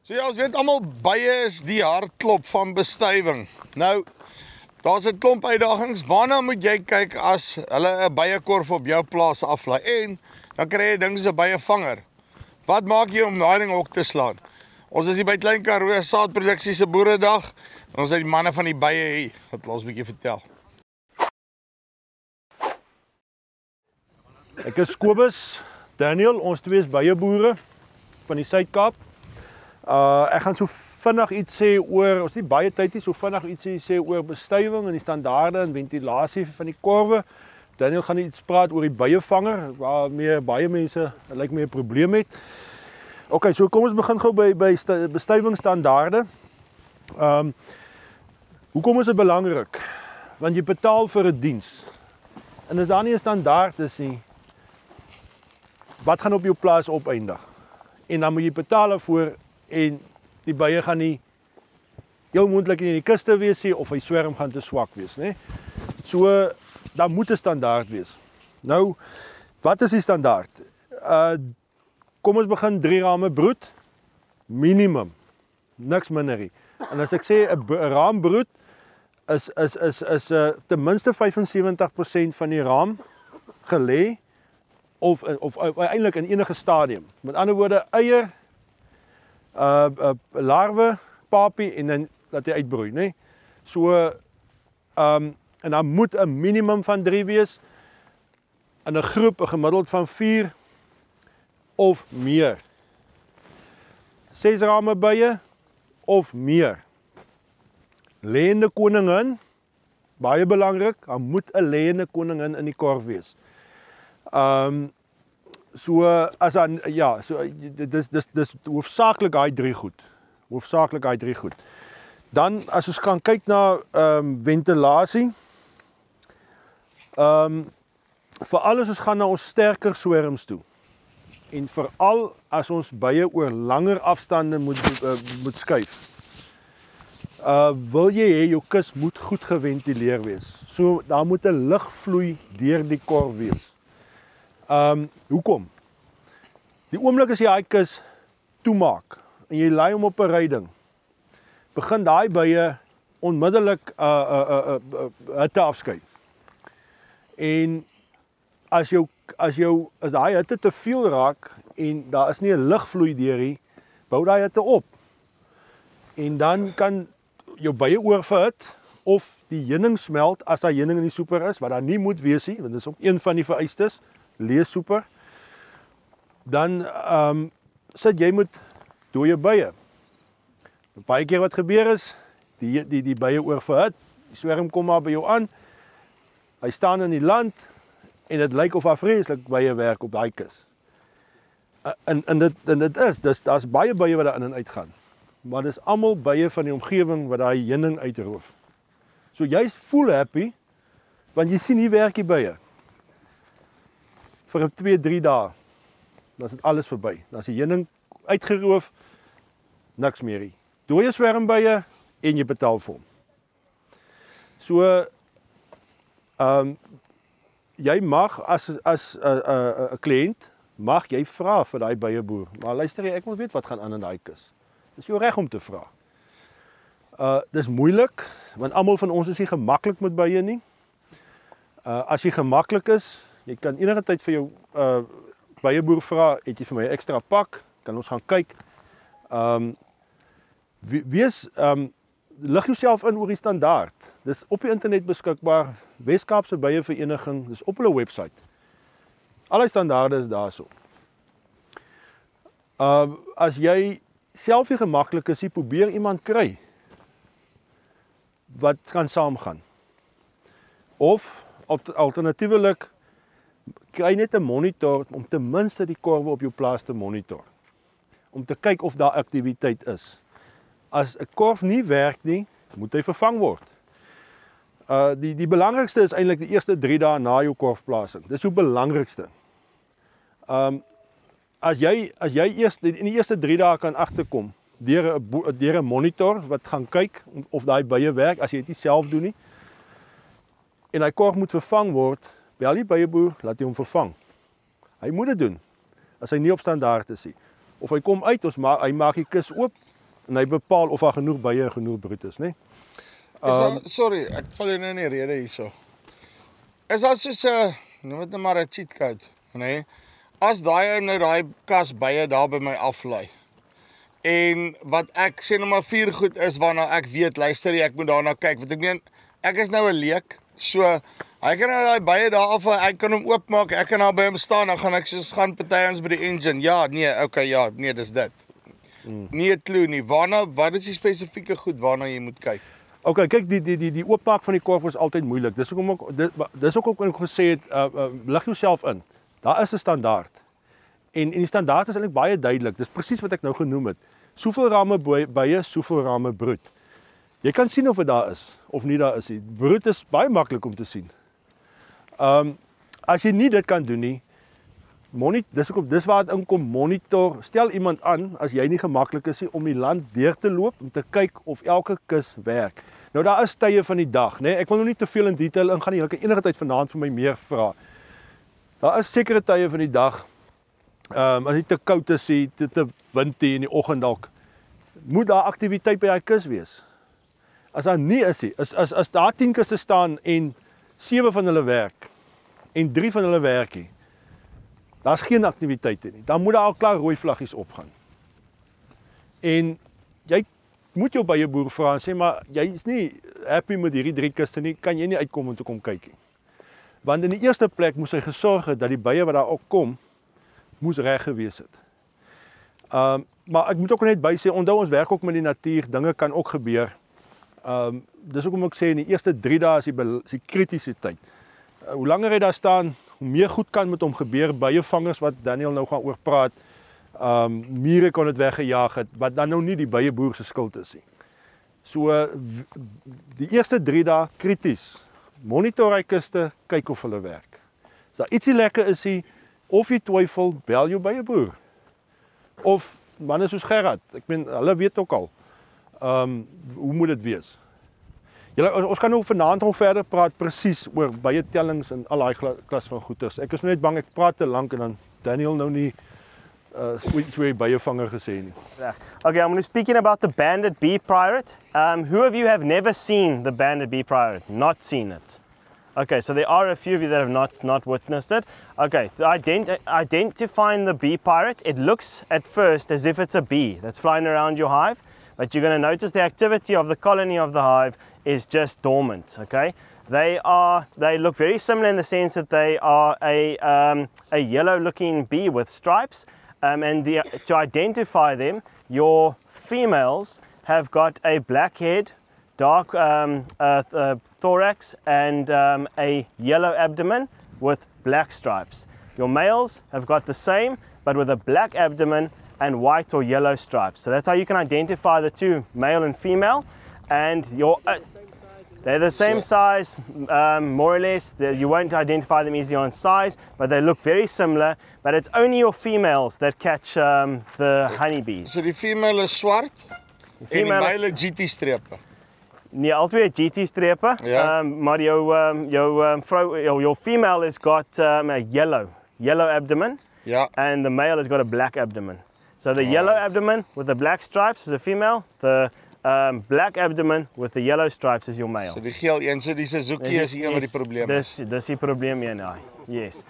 So ja, ons weet almal bye is die hartklop van bestuiving. Nou, daar's 'n klomp uitdagings. Waarna moet jy kyk as hulle 'n byekorf op jou plaas aflaai? En dan kry jy dinge so 'n byevanger. Wat maak jy om daai ding hok te slaan? Ons is hier by Klein Karoo Saadproduksie se Boeredag. Ons het die manne van die bye hier wat ons 'n bietjie vertel. Ek is Kobus, Daniel, ons twee is byeboere van die Suid-Kaap. Ek gaan so vinnig iets sê oor, ons nie baie tyd nie, so vinnig iets sê oor bestuiving en die standaarde en ventilasie van die korwe. Daniel gaan iets praat oor die byevanger, waarmee baie mense lyk my 'n probleem het. OK, so kom ons begin gou by bestuivingsstandaarde. Hoekom is dit belangrik? Want jy betaal vir 'n diens. En as daar nie 'n standaard is nie, wat gaan op jou plaas opeindig? En dan moet jy betaal daarvoor en die bye gaan nie heel moontlik in die kuste wees nie of hy swerm gaan te swak wees, né? So daar moet 'n standaard wees. Nou, wat is die standaard? Kom ons begin 3 rame broed, minimum, niks minder nie. En as ek sê 'n raam broed is ten minste 75% van die raam gelê of eintlik in enige stadium. Met ander woorde, eier, larwe, papie en dan laat hy uitbroei, né? So en dan moet 'n minimum van 3 wees in 'n groep, 'n gemiddeld van 4 of meer. 6 rame bye of meer. Lêende koningin, baie belangrik, daar moet 'n lêende koningin in die korf wees. So as dan ja, so dis hoofsaaklik daai 3 goed. Hoofsaaklik daai 3 goed. Dan as ons gaan kyk na ventilasie. Veral as ons gaan na ons sterker swerms toe. En veral as ons bye oor langer afstande moet skuif. Wil jy hê jou kus moet goed geventileer wees. So daar moet 'n lugvloei deur die korf wees. Hoekom? Die oomblik as jy daai kus toemaak en jy lei hom op 'n ryding, begin daai bye onmiddellik hitte afskei. En as daai hitte te veel raak en daar is nie 'n lugvloei deur nie, bou daai hitte op. En dan kan jou bye oorverhit of die heuning smelt as daar heuning in die soeper is, wat daar nie moet wees nie, want dit is ook een van die vereistes, leessoeper. Dan sit jy met dooie bye. Baie keer wat gebeur is, die bye oorverhit, die swerm kom maar by jou aan, hy staan in die land en dit lyk of daar vreeslik bye werk op daai kus. En dit daar's baie bye wat daar in en uit gaan. Maar dis almal bye van die omgewing wat daai heuning uitroof. So jy voel happy want jy sien hier werk die bye. Vir 2-3 dae. Dan is dit alles verby. Dan is die heuning uitgeroof, niks meer nie. Dooie swermbye en jy betaal vir hom. So jy mag as 'n kliënt mag jy vra vir daai byeboer. Maar luister jy, ek moet weet wat gaan aan in daai kus. Dis jou reg om te vra. Dis moeilik want almal van ons is nie gemaklik met bye nie. As jy gemaklik is, jy kan enige tyd vir jou byeboer vra, het jy vir my 'n ekstra pak? Kan ons gaan kyk. Lig jouself in oor die standaard. Dis op die internet beskikbaar. Wes-Kaapse Bye Vereniging, dis op hulle webwerf. Al die standaarde is daarso. As jy self nie gemaklik is, probeer iemand kry wat kan saamgaan. Of alternatiefelik kry net 'n monitor om ten minste die korwe op jou plaas te monitor. Om te kyk of daar aktiwiteit is. As 'n korf nie werk nie, moet hy vervang word. Die belangrikste is eintlik die eerste 3 dae na jou korfplasing. Dis die belangrikste. As jy eers in die eerste 3 dae kan agterkom deur 'n monitor wat gaan kyk of daai bye werk as jy dit nie self doen nie. En hy korf moet vervang word, bel die byeboer, laat hy hom vervang. Hy moet dit doen as hy nie op standaard is nie. Of hy kom uit, hy maak die kus oop en hy bepaal of daar genoeg bye en genoeg broed is, né? Sorry, ek val jou nou in die rede hierso. Is dat soos 'n, noem dit nou maar 'n cheat code, né? As daai ou nou daai kas bye daar by my aflaai. En wat ek sê nou maar 4 goed is waarna ek weet, luister jy, ek moet daarna kyk, want ek meen, ek is nou 'n leek, so hy kan nou daai bye daar af, ek kan hom oopmaak, ek kan daar by hom staan, dan gaan ek soos gaan party ons by die engine. Ja, nee, okay, ja, nee, dis dit. Nie 'n klou nie. Wat is die spesifieke goed waarna jy moet kyk? Okay, kyk, die oopmaak van die korf is altyd moeilik. Dis hoekom dis ook ek gesê het, lig jouself in. Daar is 'n standaard. En die standaard is eintlik baie duidelik. Dis presies wat ek nou genoem het. Soveel rame bye, soveel rame broed. Jy kan sien of dit daar is of nie daar is nie. Broed is baie maklik om te sien. As jy nie dit kan doen nie, dis waar dit inkom, monitor, stel iemand aan as jy nie gemaklik is nie om die land deur te loop om te kyk of elke kus werk. Nou daar is tye van die dag, né? Ek wil nou nie te veel in detail ingaan nie. Jy kan enige tyd vanaand vir my meer vra. Daar is sekere tye van die dag, as dit te koud is, te windy in die oggend dalk, moet daar aktiwiteit by daai kus wees. As daar nie is nie, as daar 10 kusse staan en 7 van hulle werk en 3 van hulle werk nie, daar's geen aktiwiteite nie. Dan moet daar al klaar rooi vlaggies opgaan. En jy moet jou by jou boer vra en sê, maar jy is nie happy met hierdie 3 kuste nie, kan jy nie uitkom om te kom kyk nie. Want in die eerste plek moes hy gesorg het dat die bye wat daar ook kom, moes reg gewees het. Maar ek moet ook net by sê, onthou ons werk ook met die natuur, dinge kan ook gebeur. Dis ook om ek sê, in die eerste 3 dae is die kritiese tyd. Hoe langer hy daar staan, hoe meer goed kan met hom gebeur, byevangers wat Daniel nou gaan oor praat, mure kon dit weggejaag het, wat dan nou nie die byeboer se skuld is nie. So, die eerste 3 dae krities, monitor hy kuste, kyk of hulle werk. As daar ietsie lekker is nie, of jy twyfel, bel jou byeboer. Of manne soos Gerard, ek meen, hulle weet ook al, hoe moet dit wees? Ons kan nou vanaand nog verder praat presies oor bye tellings en al daai klas van goeters. Ek is net bang ek praat te lank en dan Daniel nou nie byevanger gesê nie. Okay, I'm going to be speaking about the banded bee pirate. Who of you have never seen the banded bee pirate? Not seen it? Okay, so there are a few of you that have not witnessed it. Okay, to identifying the bee pirate, it looks at first as if it's a bee that's flying around your hive, but you're going to notice the activity of the colony of the hive is just dormant, okay? They look very similar in the sense that they are a yellow looking bee with stripes, and to identify them, your females have got a black head, dark thorax, and a yellow abdomen with black stripes. Your males have got the same, but with a black abdomen and white or yellow stripes. So that's how you can identify the two, male and female, and they're the same size, more or less. You won't identify them easily on size, but they look very similar. But it's only your females that catch the honeybees. So die female is swart en die male GT-strepe. Nee, albei GT-strepe. Ja. Maar your female has got a yellow abdomen. Ja. And the male has got a black abdomen. So the yellow abdomen with the black stripes is a female. The black abdomen with the yellow stripes is your male. So die geel een, so die Suzuki is die een wat die probleem is. Dis die probleem hier nou. Yes.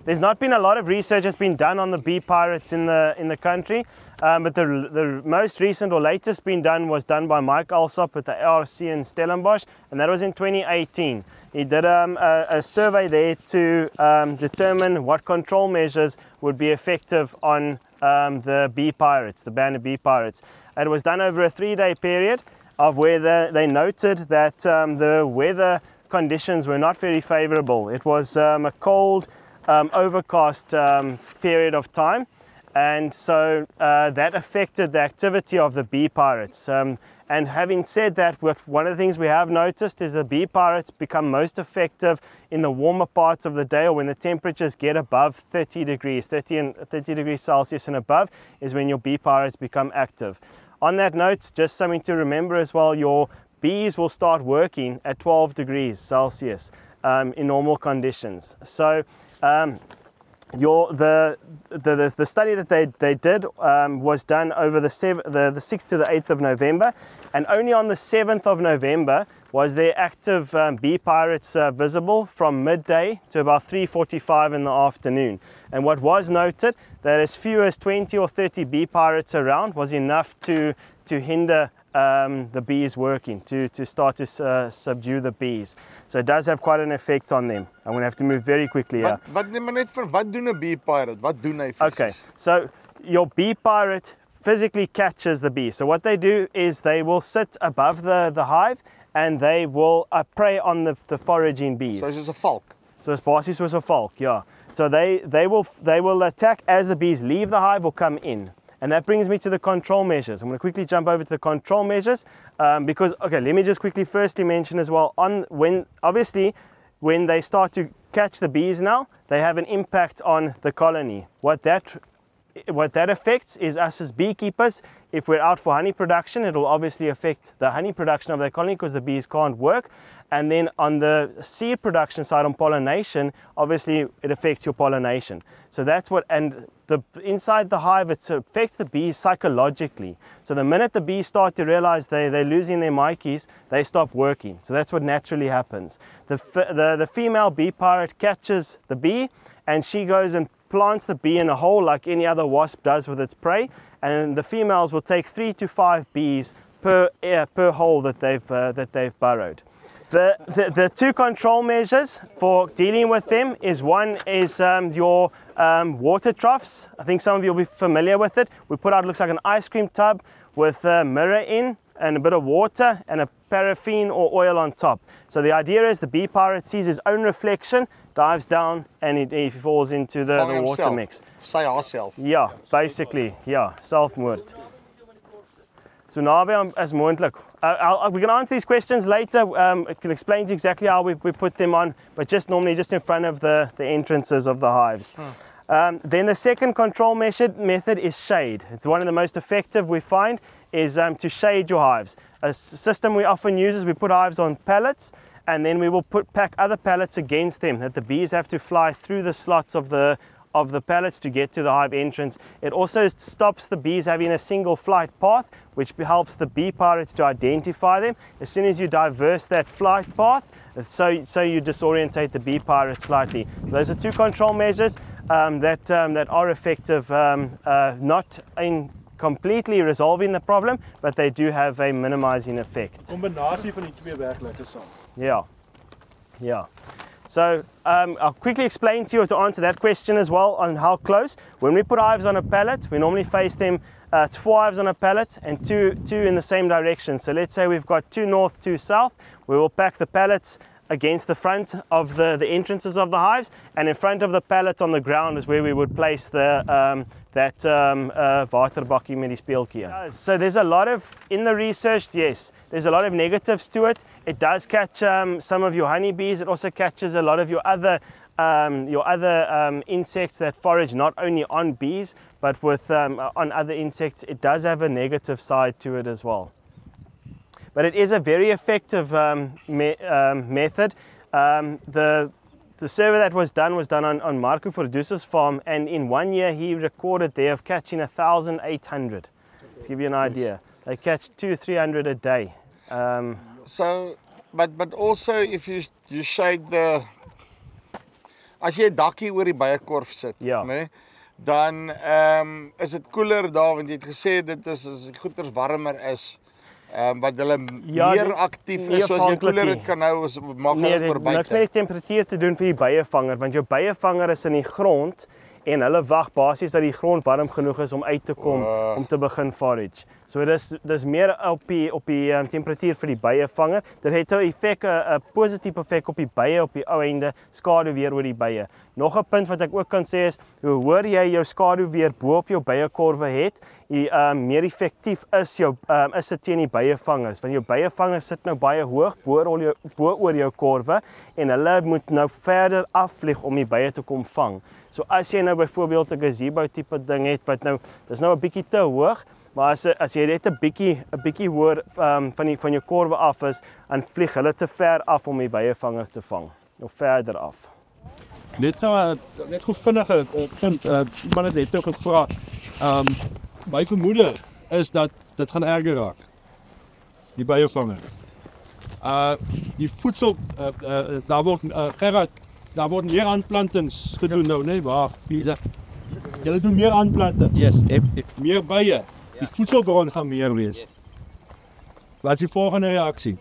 There's not been a lot of research that's been done on the bee pirates in the country, but the most recent or latest been done was done by Mike Alsop at the ARC in Stellenbosch, and that was in 2018. He did a survey there to determine what control measures would be effective on the bee pirates, the banded bee pirates. It was done over a 3-day period of where they noted that the weather conditions were not very favorable. It was a cold, overcast period of time, and so that affected the activity of the bee pirates. And having said that, one of the things we have noticed is the bee pirates become most effective in the warmer parts of the day, or when the temperatures get above 30 degrees Celsius and above is when your bee pirates become active. On that note, just something to remember as well, your bees will start working at 12 degrees Celsius in normal conditions. So the study that they did was done over the 6th to the 8th of November, and only on the 7th of November was there active bee pirates visible from midday to about 3:45 in the afternoon. And what was noted, that as few as 20 or 30 bee pirates around was enough to hinder the bees working, to start to subdue the bees. So it does have quite an effect on them. I'm going to have to move very quickly here. Wat doen 'n bee pirate? Wat doen hy fisies? Okay, so your bee pirate physically catches the bee. So what they do is they will sit above the hive and they will prey on the foraging bees. So it's a valk. So it's basies soos 'n valk, yeah. So they will attack as the bees leave the hive or come in. And that brings me to the control measures. I'm going to quickly jump over to the control measures because, okay, let me just quickly firstly mention as well, obviously when they start to catch the bees now, they have an impact on the colony. What that affects is us as beekeepers. If we're out for honey production, it will obviously affect the honey production of the colony because the bees can't work. And then on the seed production side, on pollination, obviously it affects your pollination. So that's what, and inside the hive, it affects the bees psychologically. So the minute the bees start to realize they're losing their maikies, they stop working. So that's what naturally happens. The female bee pirate catches the bee, and she goes and plants the bee in a hole like any other wasp does with its prey. And the females will take 3 to 5 bees per hole that they've burrowed. The two control measures for dealing with them is, one is your water troughs. I think some of you will be familiar with it. We put out, looks like an ice cream tub with a mirror in and a bit of water and a paraffin or oil on top. So the idea is the bee pirate sees his own reflection, dives down, and he falls into the water mix. Sy haarself. Yeah, basically, yeah, self-moord. So naby as moontlik. We can answer these questions later. I can explain to you exactly how we put them on, but just normally just in front of the entrances of the hives. Then the second control method is shade. It's one of the most effective we find, is to shade your hives. A system we often use is we put hives on pallets, and then we will pack other pallets against them, that the bees have to fly through the slots of the pallets to get to the hive entrance. It also stops the bees having a single flight path, which helps the bee pirates to identify them. As soon as you diverse that flight path, so you disorientate the bee pirate slightly. Those are two control measures that are effective, not in completely resolving the problem, but they do have a minimizing effect. Combinasie van die twee werk lekker saam. Yeah. So I'll quickly explain to you to answer that question as well on how close. When we put hives on a pallet, we normally face them, it's 4 hives on a pallet and two in the same direction. So let's say we've got 2 north, 2 south. We will pack the pallets against the front of the entrances of the hives, and in front of the pallet on the ground is where we would place the waterbakkie met die speeltjie. So there's a lot of, in the research, yes, there's a lot of negatives to it. It does catch some of your honeybees. It also catches a lot of your other insects that forage not only on bees, but with on other insects. It does have a negative side to it as well. But it is a very effective method. The survey that was done on Marco Verdusa's farm, and in 1 year he recorded there of catching 1,800. To give you an idea, they catch 200-300 a day. So, but also if you shade the, as jy 'n dakkie oor die bijekorf sit, ja, nee, dan is dit koeler daar, want jy het gesê dit is as die goeters warmer is. Wat hulle meer aktief is, soos jy koeler het kan hou, maak hulle oor buite. Niks met die temperatuur te doen vir die bijevanger, want jou bijevanger is in die grond en hulle wag basies dat die grond warm genoeg is om uit te kom om te begin forage. So dis meer op die temperatuur vir die bijevanger. Dit het 'n effek, 'n positiewe effek op die bye op die ou einde, skaduweer oor die bye. Nog 'n punt wat ek ook kan sê is, hoe hoër jy jou skaduweer bo op jou bijekorwe het, meer effektief is dit teen die bijevangers, want jou bijevangers sit nou baie hoog bo oor jou korwe en hulle moet nou verder afvlieg om die bye te kom vang. So as jy nou byvoorbeeld 'n gazebo tipe ding het wat nou, dis nou 'n bietjie te hoog, maar as jy net 'n bietjie hoër van jou korwe af is, dan vlieg hulle te ver af om die bijevangers te vang, of verder af. Net gou vinnige punt, iemand het net nou gevra. My vermoede is dat dit gaan erger raak. Die byevanger. Die voedsel, daar word Gerard, daar word meer aanplantings gedoen nou, nee, waar? Julle doen meer aanplantings. Yes, Meer bye. Die voedselbron gaan meer wees. Wat is die volgende reaksie?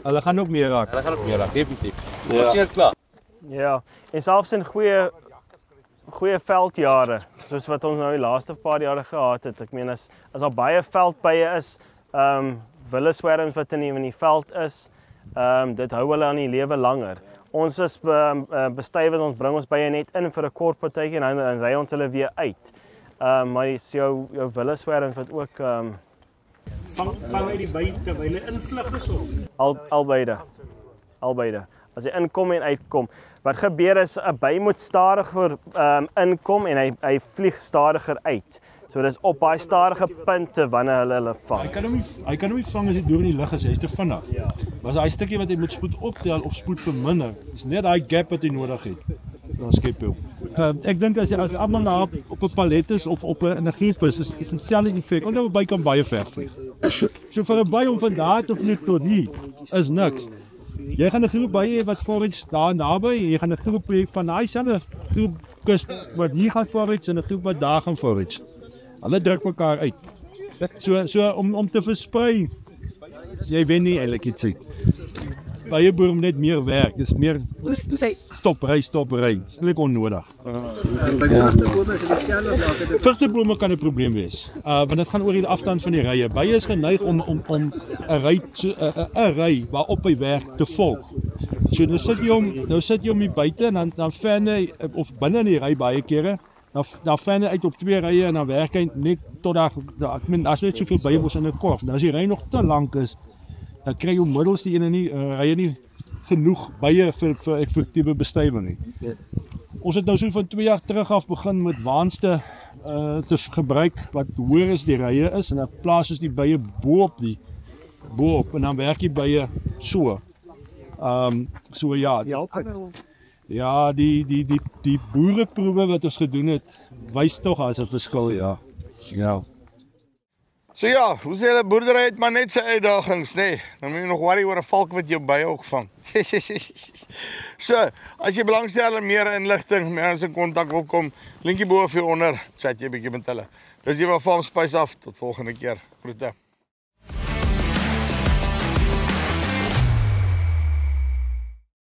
Hulle gaan ook meer raak. definitief. Ons is klaar. Ja, en selfs in goeie veldjare, soos wat ons nou die laaste paar jare gehad het. Ek meen as daar baie veldbye is, wille swerms wat in die veld is, dit hou hulle aan die lewe langer. Ons is bestuivers, ons bring ons bye net in vir 'n kort partytjie en dan ry ons hulle weer uit. Maar dis jou wille swerms wat ook Vang hy die by terwyl hy invlug is of? Albei. As hy inkom en uitkom. Wat gebeur is 'n by moet stadiger inkom en hy vlieg stadiger uit. So dis op baie stadige punte wanneer hulle vang. Hy kan hom nie vang as hy deur in die lug is, hy's te vinnig. Ja. Maar as daai stukkie wat hy moet spoed optel of spoed verminder, is net daai gap wat hy nodig het. Dan skep hy hom. Ek dink as almal daar op 'n palet is of op 'n energiebus is dieselfde effek. Onthou 'n by kan baie ver vlieg. So vir 'n by om van daar te vlieg tot hier is niks. Jy gaan 'n groep by hê wat forage daar naby, jy gaan 'n groep hê van daai selfde groep kus wat hier gaan forage en 'n groep wat daar gaan forage. Hulle druk mekaar uit. So om te versprei. Jy wen nie eintlik iets nie. Baie boere net meer werk. Dis meer stop ry. Dis eintlik onnodig. Vrugtebome kan 'n probleem wees. Want dit gaan oor die afstand van die rye. Baie is geneig om 'n ry waarop hy werk te volg. So nou sit jy om die buite en dan fan hy of binne in die ry baie kere. Dan fan hy uit op 2 rye en dan werk hy net tot daar ek meen as jy net soveel bye mos in 'n korf. Dan as die ry nog te lank is, dan kry jy middels die ene nie rye nie genoeg bye vir effektiewe bestuiving nie. Ons het nou so van 2 jaar terug af begin met waanste te gebruik wat hoër as die rye is en dan plaas ons die bye bo-op en dan werk die bye so. So ja. Ja, die boereproewe wat ons gedoen het, wys tog as 'n verskil, ja. So ja, hoe sê hulle, boerdery het maar net sy uitdagings, nee. Dan moet jy nog worry oor 'n valk wat jou bye ook vang. So, as jy belangstel in meer inligting, met ons in kontak wil kom, linkie bo of hieronder, chat jy 'n bietjie met hulle. Dis hier van Farm Spice af, tot volgende keer. Groete.